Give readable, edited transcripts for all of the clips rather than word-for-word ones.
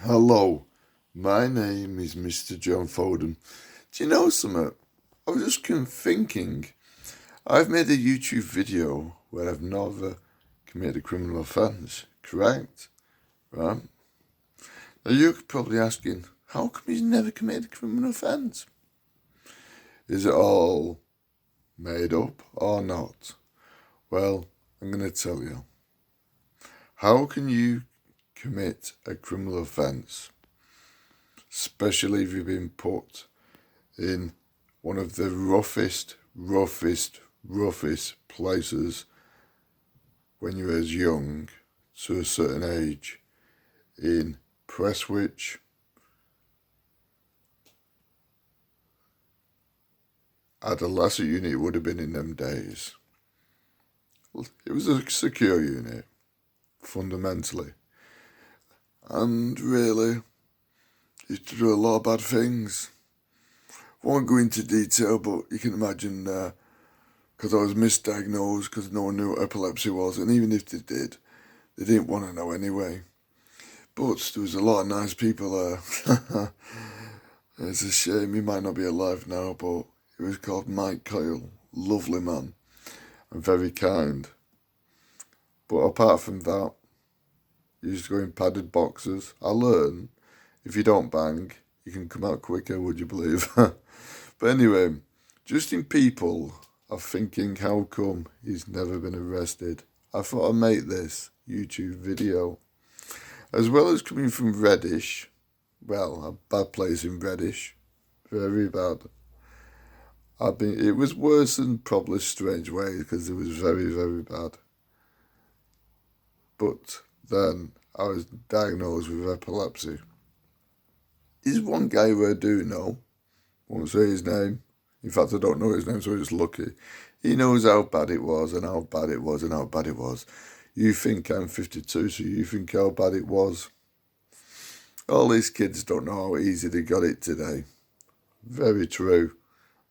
Hello, my name is Mr. John Foden. Do you know something? I was just thinking. I've made a YouTube video where I've never committed a criminal offence, correct? Right? Now you're probably asking, how come he's never committed a criminal offence? Is it all made up or not? Well, I'm going to tell you. How can you commit a criminal offence, especially if you've been put in one of the roughest places when you were as young to a certain age in Prestwich, adolescent unit would have been in them days. It was a secure unit, fundamentally. And really, used to do a lot of bad things. Won't go into detail, but you can imagine because I was misdiagnosed because no one knew what epilepsy was, and even if they did, they didn't want to know anyway. But there was a lot of nice people there. It's a shame he might not be alive now, but he was called Mike Coyle. Lovely man and very kind. But apart from that, he used to go in padded boxes. I learned if you don't bang, you can come out quicker, would you believe? But anyway, just in people are thinking how come he's never been arrested. I thought I'd make this YouTube video. As well as coming from Reddish, well, a bad place in Reddish, very bad. It was worse than probably Strange Ways because it was very bad. But then I was diagnosed with epilepsy. There's one guy who I do know, won't say his name. In fact, I don't know his name, so I'm just lucky. He knows how bad it was and how bad it was and how bad it was. You think I'm 52, so you think how bad it was. All these kids don't know how easy they got it today. Very true.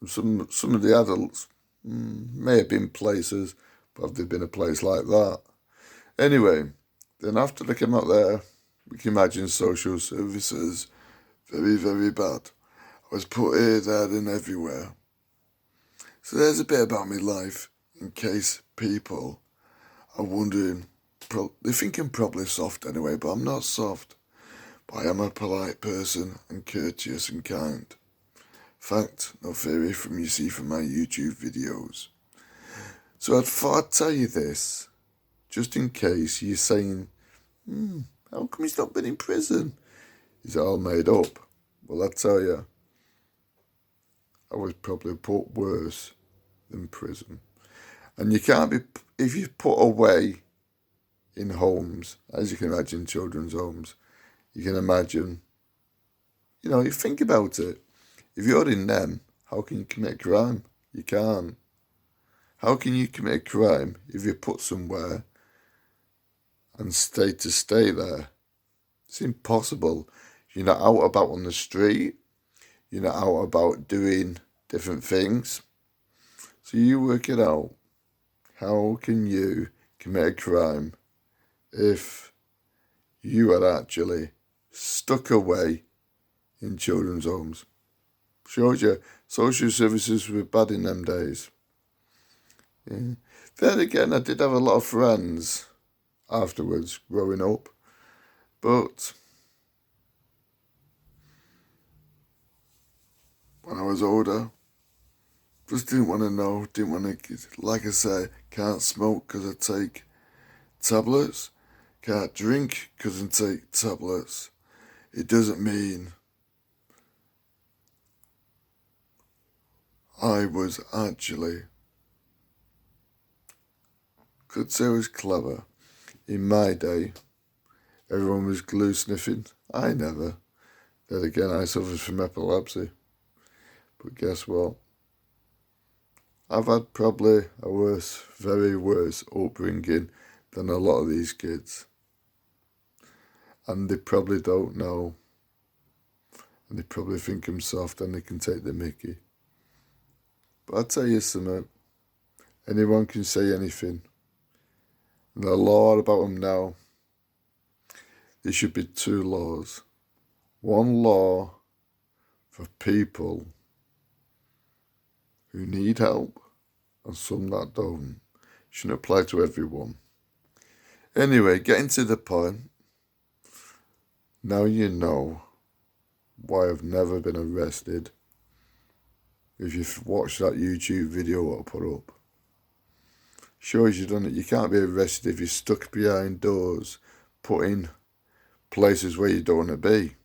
Some of the adults may have been places, but have they been a place like that? Anyway, then after they came out there, we can imagine social services, very bad. I was put here, there and everywhere. So there's a bit about my life, in case people are wondering. They think I'm probably soft anyway, but I'm not soft. But I am a polite person and courteous and kind. Fact, no theory from you see from my YouTube videos. So I thought I'd tell you this, just in case you're saying, how come he's not been in prison? Is it all made up? Well, I tell you, I was probably put worse than prison. And you can't be, if you're put away in homes, as you can imagine, children's homes, you can imagine, you think about it. If you're in them, how can you commit a crime? You can't. How can you commit a crime if you're put somewhere and stay there? It's impossible. You're not out about on the street. You're not out about doing different things. So you work it out. How can you commit a crime if you are actually stuck away in children's homes? Shows you social services were bad in them days. Yeah. Then again, I did have a lot of friends afterwards growing up, but when I was older, just didn't want to know, didn't want to, like I say, can't smoke because I take tablets, can't drink because I take tablets. It doesn't mean I was actually, could say I was clever. In my day, everyone was glue sniffing. I never. Then again, I suffered from epilepsy. But guess what? I've had probably a very worse upbringing than a lot of these kids. And they probably don't know. And they probably think I'm soft and they can take the mickey. But I'll tell you something. Anyone can say anything. And a lot about them now. There should be two laws. one law for people who need help and some that don't. Shouldn't apply to everyone. Anyway, getting to the point. Now you know why I've never been arrested. If you've watched that YouTube video I put up, shows you done it. You can't be arrested if you're stuck behind doors, put in places where you don't want to be,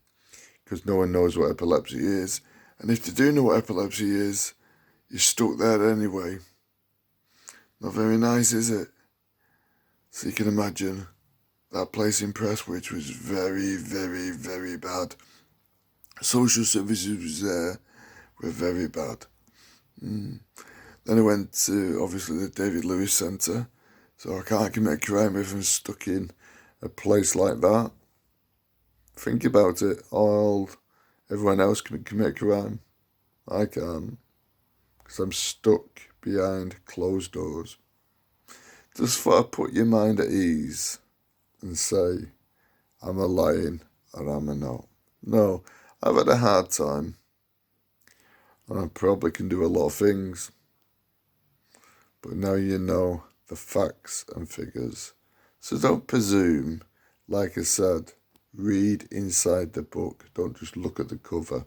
because no one knows what epilepsy is. And if they do know what epilepsy is, you're stuck there anyway. Not very nice, is it? So you can imagine that place in Prestwich was very, very, very bad. Social services was there, were very bad. Then I went to, obviously, the David Lewis Centre, so I can't commit a crime if I'm stuck in a place like that. Think about it. Everyone else can commit a crime. I can't, because I'm stuck behind closed doors. Just thought I'd put your mind at ease and say, am I lying or am I not? No, I've had a hard time. And I probably can do a lot of things. But now you know the facts and figures. So don't presume. Like I said, read inside the book. Don't just look at the cover.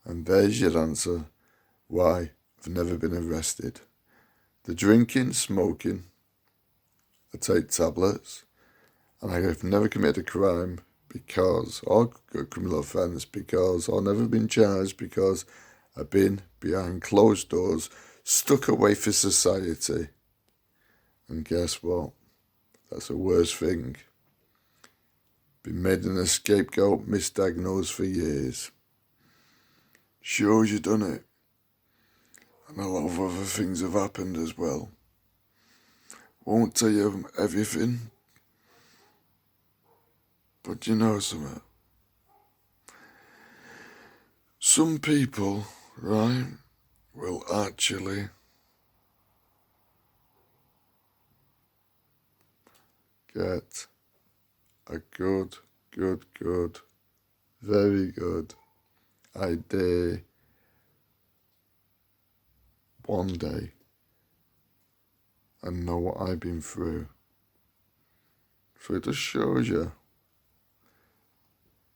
And there's your answer why I've never been arrested. The drinking, smoking, I take tablets, and I have never committed a crime or a criminal offence I've never been charged because I've been behind closed doors, stuck away for society. And guess what? That's the worst thing. Been made an scapegoat, misdiagnosed for years. Shows you done it. And a lot of other things have happened as well. Won't tell you everything, but you know something. Some people, right, will actually get a good, very good idea one day and know what I've been through. So it just shows you.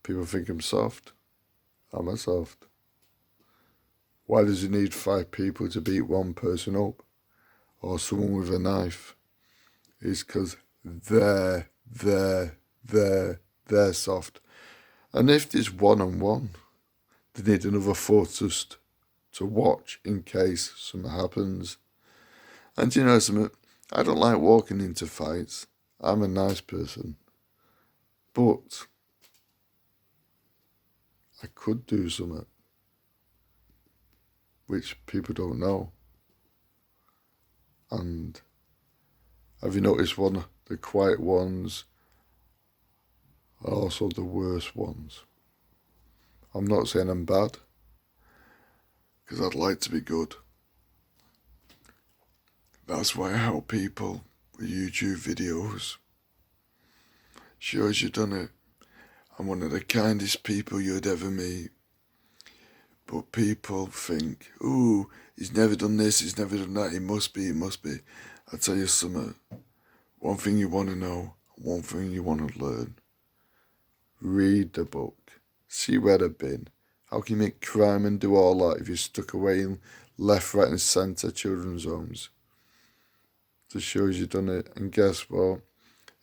People think I'm soft. Am I soft? Why does it need 5 people to beat one person up? Or someone with a knife? It's because they're soft. And if there's one-on-one, they need another 4 just to watch in case something happens. And you know something? I don't like walking into fights. I'm a nice person. But I could do something which people don't know. And have you noticed one of the quiet ones are also the worst ones? I'm not saying I'm bad, because I'd like to be good. That's why I help people with YouTube videos. Shows you done it. I'm one of the kindest people you'd ever meet. But people think, ooh, he's never done this, he's never done that, he must be. I tell you something. One thing you want to know, one thing you want to learn. Read the book. See where they've been. How can you make crime and do all that if you're stuck away in left, right and centre children's homes? Just shows you done it. And guess what?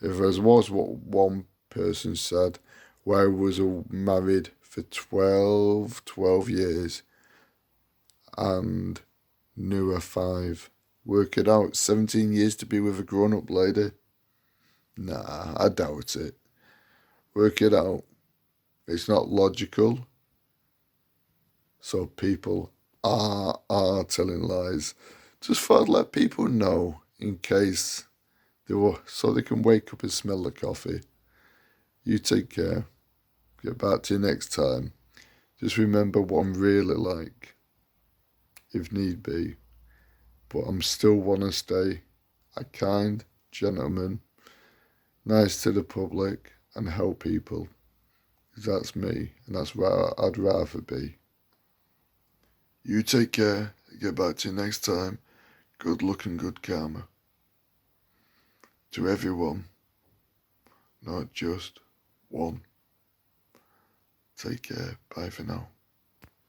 If there was what one person said, where I was married for 12 years and knew her 5. Work it out, 17 years to be with a grown-up lady? Nah, I doubt it. Work it out. It's not logical. So people are telling lies. Just thought I'd let people know in case so they can wake up and smell the coffee. You take care. Get back to you next time. Just remember what I'm really like, if need be. But I'm still want to stay a kind gentleman, nice to the public, and help people. 'Cause that's me, and that's where I'd rather be. You take care. Get back to you next time. Good luck and good karma. To everyone, not just one. Take care. Bye for now.